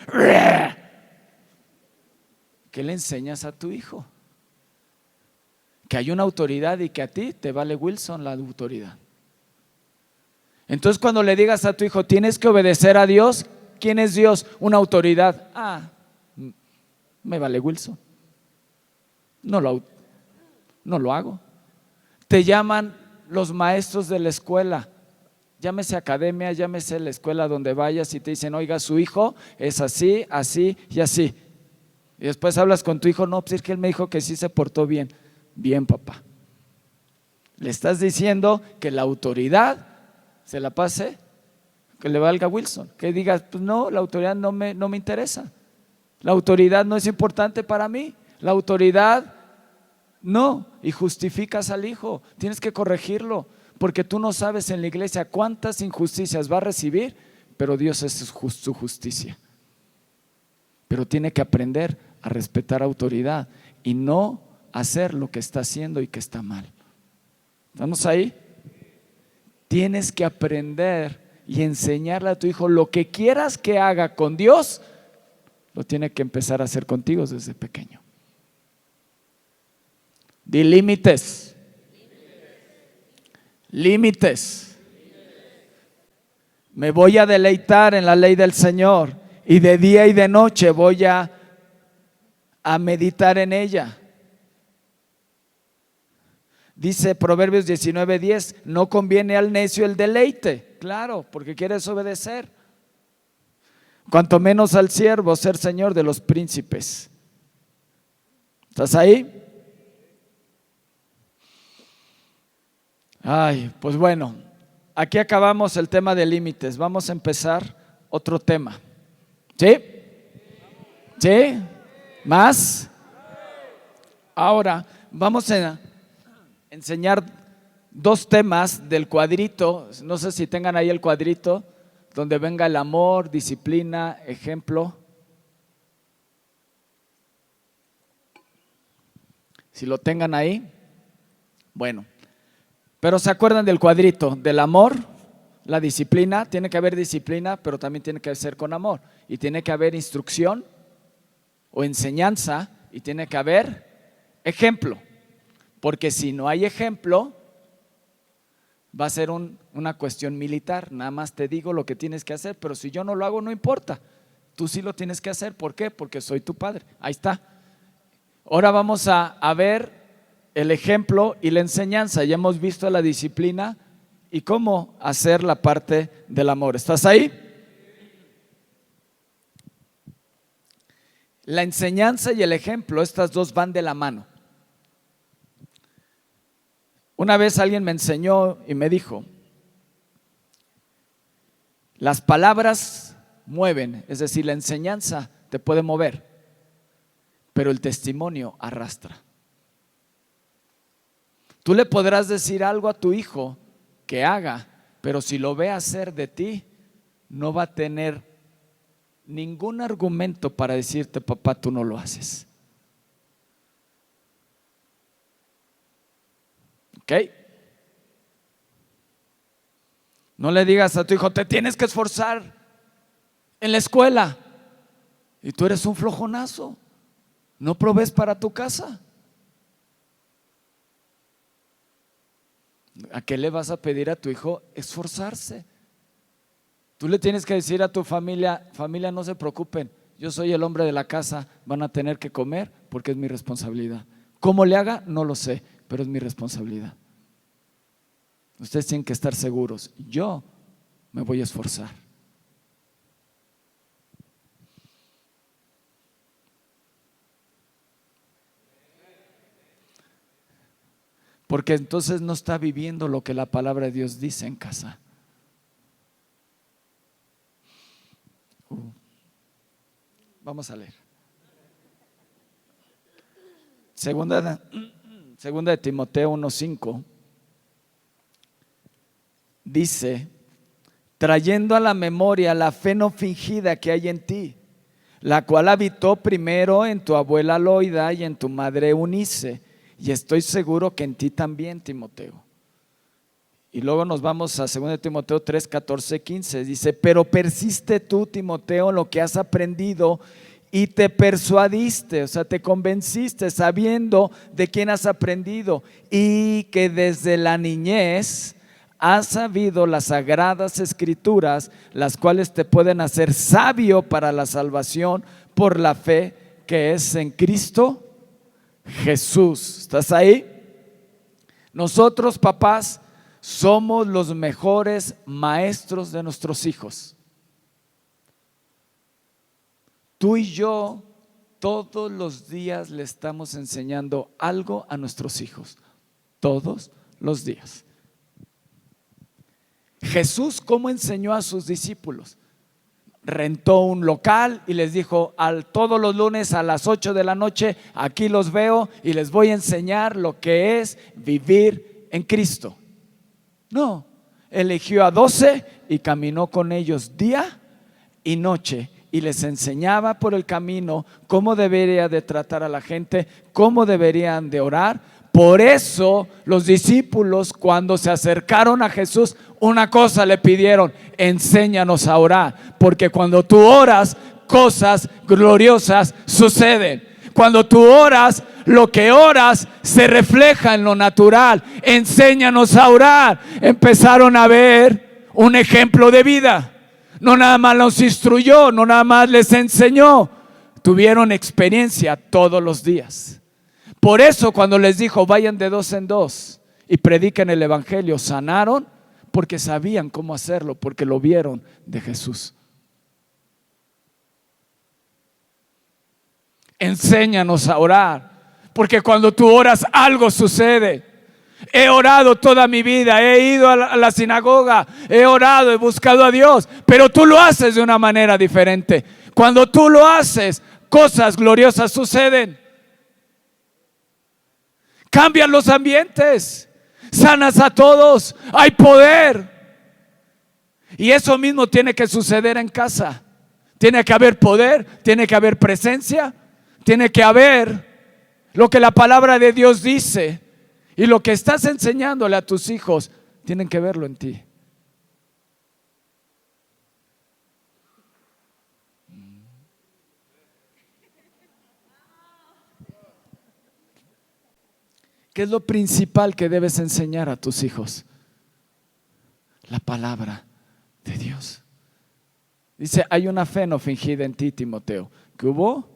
A: ¿Qué le enseñas a tu hijo? Que hay una autoridad y que a ti te vale Wilson la autoridad. Entonces cuando le digas a tu hijo, tienes que obedecer a Dios, ¿quién es Dios? Una autoridad. Me vale Wilson. No lo hago. Te llaman los maestros de la escuela, llámese academia, llámese la escuela donde vayas, y te dicen, oiga, su hijo es así, así y así. Y después hablas con tu hijo, no, pues es que él me dijo que sí se portó bien. Bien, papá. Le estás diciendo que la autoridad se la pase, que le valga a Wilson, que digas, pues no, la autoridad no me interesa. La autoridad no es importante para mí. La autoridad no, y justificas al hijo, tienes que corregirlo, porque tú no sabes en la iglesia cuántas injusticias va a recibir, pero Dios es su justicia. Pero tiene que aprender a respetar autoridad y no hacer lo que está haciendo y que está mal. ¿Estamos ahí? Tienes que aprender y enseñarle a tu hijo lo que quieras que haga con Dios, lo tiene que empezar a hacer contigo desde pequeño. Di límites. Límites. Me voy a deleitar en la ley del Señor y de día y de noche voy a meditar en ella. Dice Proverbios 19:10, no conviene al necio el deleite. Claro, porque quieres obedecer. Cuanto menos al siervo ser señor de los príncipes. ¿Estás ahí? Pues bueno, aquí acabamos el tema de límites. Vamos a empezar otro tema. ¿Sí? ¿Sí? ¿Más? Ahora vamos a enseñar dos temas del cuadrito. No sé si tengan ahí el cuadrito donde venga el amor, disciplina, ejemplo. Si lo tengan ahí, bueno. Pero ¿se acuerdan del cuadrito? Del amor, la disciplina. Tiene que haber disciplina, pero también tiene que ser con amor. Y tiene que haber instrucción o enseñanza, y tiene que haber ejemplo. Porque si no hay ejemplo, va a ser una cuestión militar. Nada más te digo lo que tienes que hacer, pero si yo no lo hago, no importa. Tú sí lo tienes que hacer. ¿Por qué? Porque soy tu padre. Ahí está. Ahora vamos a ver el ejemplo y la enseñanza. Ya hemos visto la disciplina y cómo hacer la parte del amor. ¿Estás ahí? La enseñanza y el ejemplo, estas dos van de la mano. Una vez alguien me enseñó y me dijo, las palabras mueven, es decir, la enseñanza te puede mover, pero el testimonio arrastra. Tú le podrás decir algo a tu hijo que haga, pero si lo ve hacer de ti, no va a tener ningún argumento para decirte, papá, tú no lo haces. ¿Ok? No le digas a tu hijo, te tienes que esforzar en la escuela y tú eres un flojonazo, no provees para tu casa. ¿A qué le vas a pedir a tu hijo esforzarse? Tú le tienes que decir a tu familia, familia, no se preocupen, yo soy el hombre de la casa, van a tener que comer porque es mi responsabilidad. ¿Cómo le haga? No lo sé, pero es mi responsabilidad. Ustedes tienen que estar seguros, yo me voy a esforzar. porque entonces no está viviendo lo que la palabra de Dios dice en casa. Vamos a leer. Segunda de Timoteo 1:5 dice: trayendo a la memoria la fe no fingida que hay en ti, la cual habitó primero en tu abuela Loida y en tu madre Eunice, y estoy seguro que en ti también, Timoteo. Y luego nos vamos a 2 de Timoteo 3:14-15, dice: pero persiste tú, Timoteo, en lo que has aprendido y te persuadiste, o sea, te convenciste sabiendo de quién has aprendido, y que desde la niñez has sabido las sagradas escrituras, las cuales te pueden hacer sabio para la salvación por la fe que es en Cristo Jesús. ¿Estás ahí? Nosotros, papás, somos los mejores maestros de nuestros hijos. Tú y yo todos los días le estamos enseñando algo a nuestros hijos, todos los días. Jesús, ¿cómo enseñó a sus discípulos? Rentó un local y les dijo: todos los lunes a las 8 de la noche aquí los veo y les voy a enseñar lo que es vivir en Cristo. No, eligió a 12 y caminó con ellos día y noche y les enseñaba por el camino cómo debería de tratar a la gente, cómo deberían de orar. Por eso los discípulos, cuando se acercaron a Jesús, una cosa le pidieron: enséñanos a orar, porque cuando tú oras, cosas gloriosas suceden. Cuando tú oras, lo que oras se refleja en lo natural. Enséñanos a orar. Empezaron a ver un ejemplo de vida. No nada más los instruyó, no nada más les enseñó, tuvieron experiencia todos los días. Por eso cuando les dijo: vayan de 2 en 2 y prediquen el evangelio, sanaron, porque sabían cómo hacerlo, porque lo vieron de Jesús. Enséñanos a orar, porque cuando tú oras algo sucede. He orado toda mi vida, he ido a la sinagoga, he orado, he buscado a Dios, pero tú lo haces de una manera diferente. Cuando tú lo haces, cosas gloriosas suceden. Cambian los ambientes, sanas a todos, hay poder. Y eso mismo tiene que suceder en casa. Tiene que haber poder, tiene que haber presencia, tiene que haber lo que la palabra de Dios dice. Y lo que estás enseñándole a tus hijos, tienen que verlo en ti. ¿Qué es lo principal que debes enseñar a tus hijos? La palabra de Dios. Dice: hay una fe no fingida en ti, Timoteo, que hubo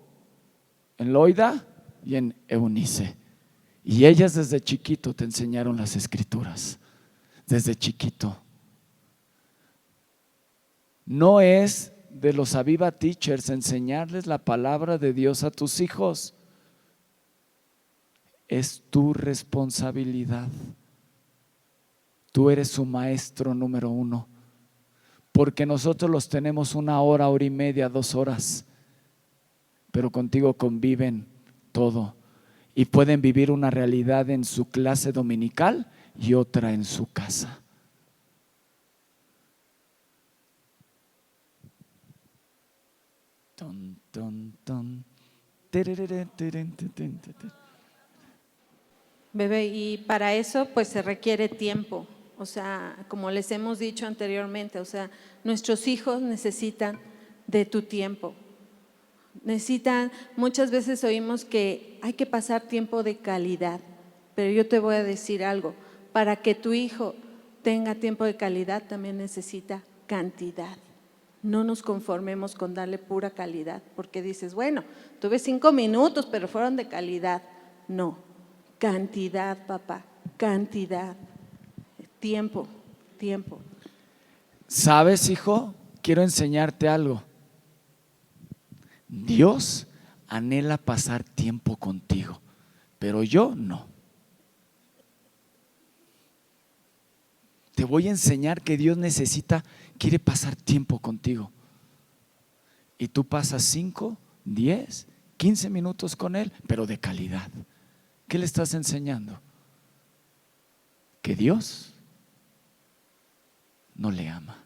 A: en Loida y en Eunice. Y ellas desde chiquito te enseñaron las escrituras. Desde chiquito. No es de los Aviva Teachers enseñarles la palabra de Dios a tus hijos. Es tu responsabilidad. Tú eres su maestro número 1. Porque nosotros los tenemos 1 hora, hora y media, 2 horas. Pero contigo conviven todo. Y pueden vivir una realidad en su clase dominical y otra en su casa. Ton, ton, ton.
B: Bebé, y para eso pues se requiere tiempo. O sea, como les hemos dicho anteriormente, o sea, nuestros hijos necesitan de tu tiempo. Necesitan, muchas veces oímos que hay que pasar tiempo de calidad, pero yo te voy a decir algo: para que tu hijo tenga tiempo de calidad también necesita cantidad. No nos conformemos con darle pura calidad, porque dices: bueno, tuve 5 minutos, pero fueron de calidad. No, cantidad, papá, cantidad, tiempo.
A: ¿Sabes, hijo? Quiero enseñarte algo. Dios anhela pasar tiempo contigo, pero yo no. Te voy a enseñar que Dios quiere pasar tiempo contigo. Y tú pasas 5, 10, 15 minutos con Él, pero de calidad. ¿Qué le estás enseñando? Que Dios no le ama.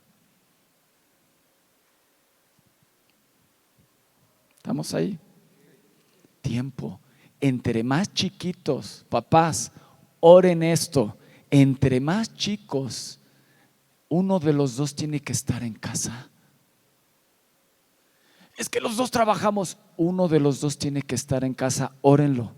A: ¿Estamos ahí? Tiempo. Entre más chiquitos, papás, oren esto. Entre más chicos, uno de los dos tiene que estar en casa. Es que los dos trabajamos. Uno de los dos tiene que estar en casa. Órenlo.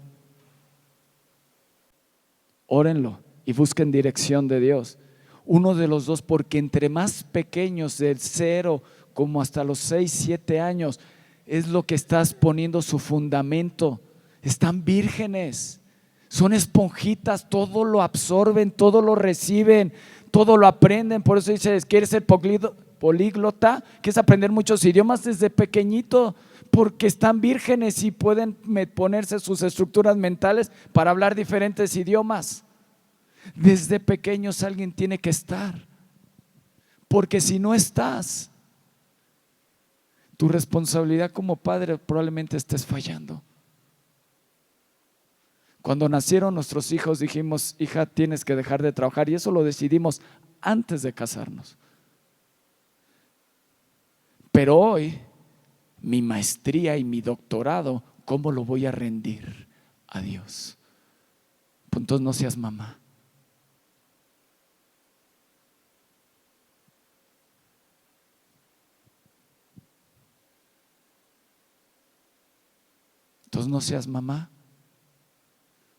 A: Órenlo y busquen dirección de Dios. Uno de los dos, porque entre más pequeños, del 0 como hasta los 6, 7 años, es lo que estás poniendo su fundamento. Están vírgenes, son esponjitas, todo lo absorben, todo lo reciben, todo lo aprenden. Por eso dice, ¿quieres ser políglota? ¿Quieres aprender muchos idiomas desde pequeñito? Porque están vírgenes y pueden ponerse sus estructuras mentales para hablar diferentes idiomas. Desde pequeños alguien tiene que estar, porque si no estás, tu responsabilidad como padre probablemente estés fallando. Cuando nacieron nuestros hijos dijimos, hija, tienes que dejar de trabajar, y eso lo decidimos antes de casarnos. Pero hoy mi maestría y mi doctorado, ¿cómo lo voy a rendir a Dios? Pues entonces no seas mamá. Entonces no seas mamá,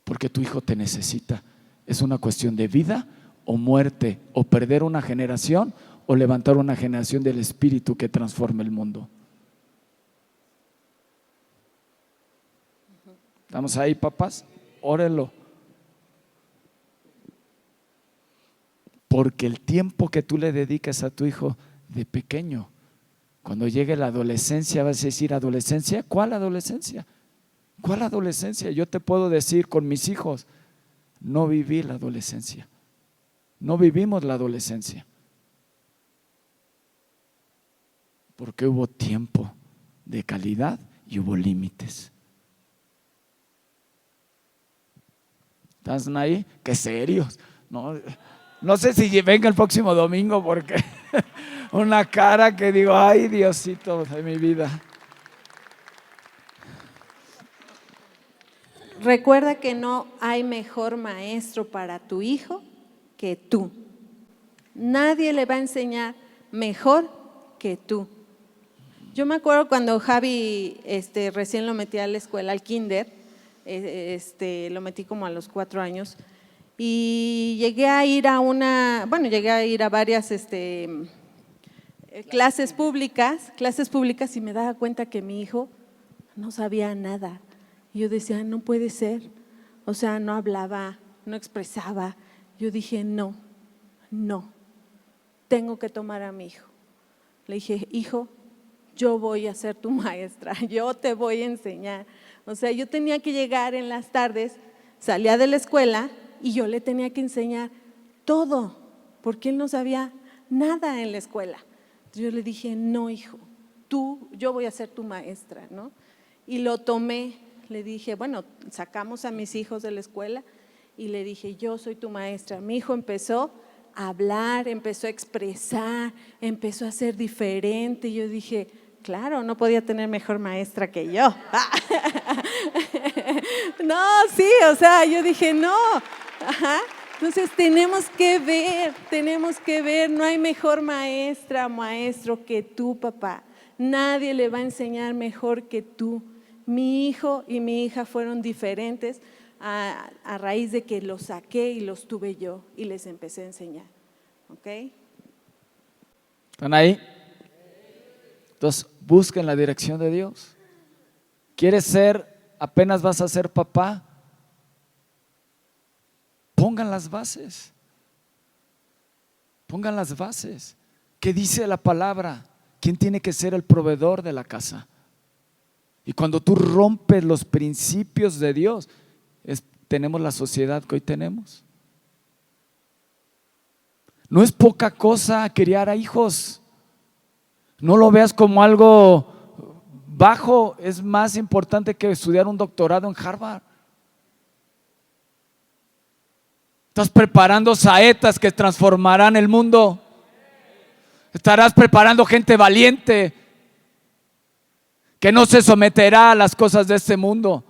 A: porque tu hijo te necesita. Es una cuestión de vida o muerte, o perder una generación o levantar una generación del Espíritu que transforme el mundo. ¿Estamos ahí, papás? Órenlo. Porque el tiempo que tú le dediques a tu hijo de pequeño, cuando llegue la adolescencia, vas a decir, ¿adolescencia? ¿Cuál adolescencia? ¿Cuál adolescencia? Yo te puedo decir con mis hijos, no viví la adolescencia. No vivimos la adolescencia. Porque hubo tiempo de calidad y hubo límites. ¿Están ahí? ¡Qué serios! No sé si venga el próximo domingo porque una cara que digo, ay Diosito de mi vida.
B: Recuerda que no hay mejor maestro para tu hijo que tú. Nadie le va a enseñar mejor que tú. Yo me acuerdo cuando Javi recién lo metí a la escuela, al kinder, lo metí como a los 4 años y llegué a ir a varias clases públicas y me daba cuenta que mi hijo no sabía nada. Yo decía, no puede ser, o sea, no hablaba, no expresaba. Yo dije, no, tengo que tomar a mi hijo. Le dije, hijo, yo voy a ser tu maestra, yo te voy a enseñar. O sea, yo tenía que llegar en las tardes, salía de la escuela y yo le tenía que enseñar todo, porque él no sabía nada en la escuela. Entonces yo le dije, no, hijo, yo voy a ser tu maestra, ¿no? Y lo tomé. Le dije, bueno, sacamos a mis hijos de la escuela y le dije, yo soy tu maestra. Mi hijo empezó a hablar, empezó a expresar, empezó a ser diferente. Y yo dije, claro, no podía tener mejor maestra que yo. No, sí, o sea, yo dije, no. Ajá. Entonces tenemos que ver, no hay mejor maestro que tú, papá. Nadie le va a enseñar mejor que tú. Mi hijo y mi hija fueron diferentes a raíz de que los saqué y los tuve yo y les empecé a enseñar. ¿Ok?
A: ¿Están ahí? Entonces, busquen la dirección de Dios. apenas vas a ser papá? Pongan las bases. Pongan las bases. ¿Qué dice la palabra? ¿Quién tiene que ser el proveedor de la casa? Y cuando tú rompes los principios de Dios, tenemos la sociedad que hoy tenemos. No es poca cosa criar a hijos. No lo veas como algo bajo. Es más importante que estudiar un doctorado en Harvard. Estás preparando saetas que transformarán el mundo. Estarás preparando gente valiente que no se someterá a las cosas de este mundo,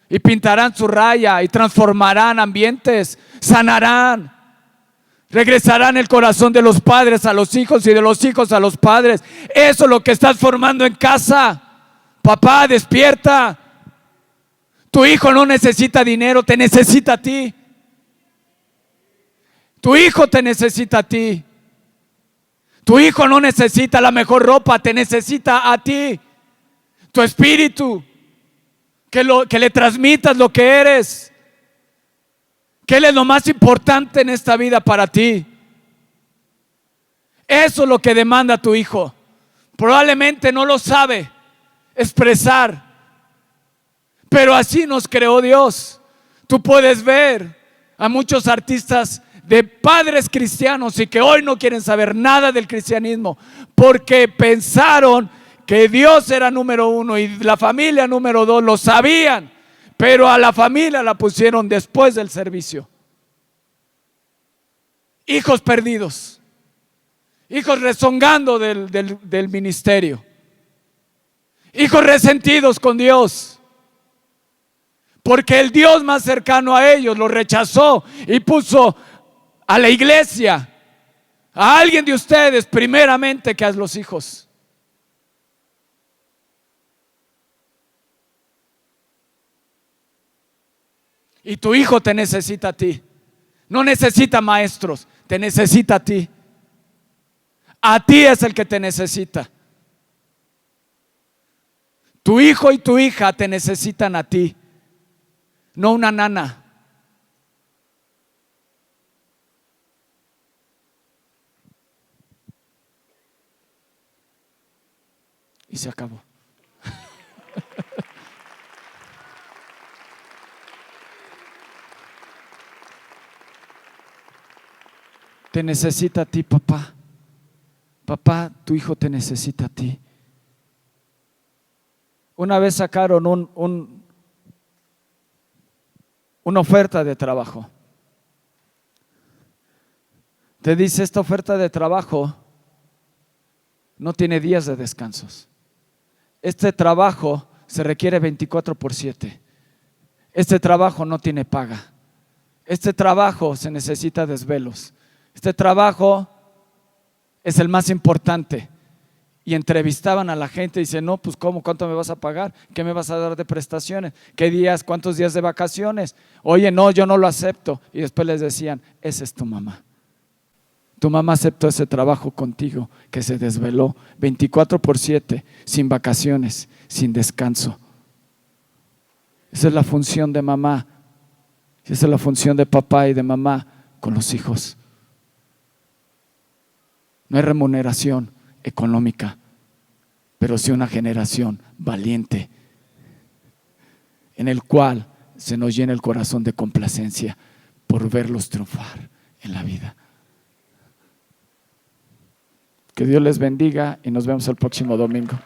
A: y pintarán su raya y transformarán ambientes, sanarán, regresarán el corazón de los padres a los hijos y de los hijos a los padres. Eso es lo que estás formando en casa. Papá, despierta. Tu hijo no necesita dinero, te necesita a ti. Tu hijo te necesita a ti. Tu hijo no necesita la mejor ropa, te necesita a ti. Tu espíritu, que le transmitas lo que eres, que Él es lo más importante en esta vida para ti. Eso es lo que demanda tu hijo. Probablemente no lo sabe expresar, pero así nos creó Dios. Tú puedes ver a muchos artistas de padres cristianos y que hoy no quieren saber nada del cristianismo porque pensaron que Dios era número uno y la familia número dos. Lo sabían, pero a la familia la pusieron después del servicio. Hijos perdidos, hijos rezongando del ministerio, hijos resentidos con Dios, porque el Dios más cercano a ellos lo rechazó y puso a la iglesia, a alguien de ustedes primeramente que a los hijos. Y tu hijo te necesita a ti. No necesita maestros, te necesita a ti. A ti es el que te necesita. Tu hijo y tu hija te necesitan a ti, no una nana. Y se acabó. Te necesita a ti, papá. Papá, tu hijo te necesita a ti. Una vez sacaron una oferta de trabajo. Te dice, esta oferta de trabajo no tiene días de descansos. Este trabajo se requiere 24/7. Este trabajo no tiene paga. Este trabajo se necesita desvelos. Este trabajo es el más importante. Y entrevistaban a la gente y dicen, no, pues ¿cómo? ¿Cuánto me vas a pagar? ¿Qué me vas a dar de prestaciones? ¿Qué días? ¿Cuántos días de vacaciones? Oye, no, yo no lo acepto. Y después les decían, esa es tu mamá. Tu mamá aceptó ese trabajo contigo, que se desveló 24/7, sin vacaciones, sin descanso. Esa es la función de mamá. Esa es la función de papá y de mamá con los hijos. No hay remuneración económica, pero sí una generación valiente, en el cual se nos llena el corazón de complacencia por verlos triunfar en la vida. Que Dios les bendiga y nos vemos el próximo domingo.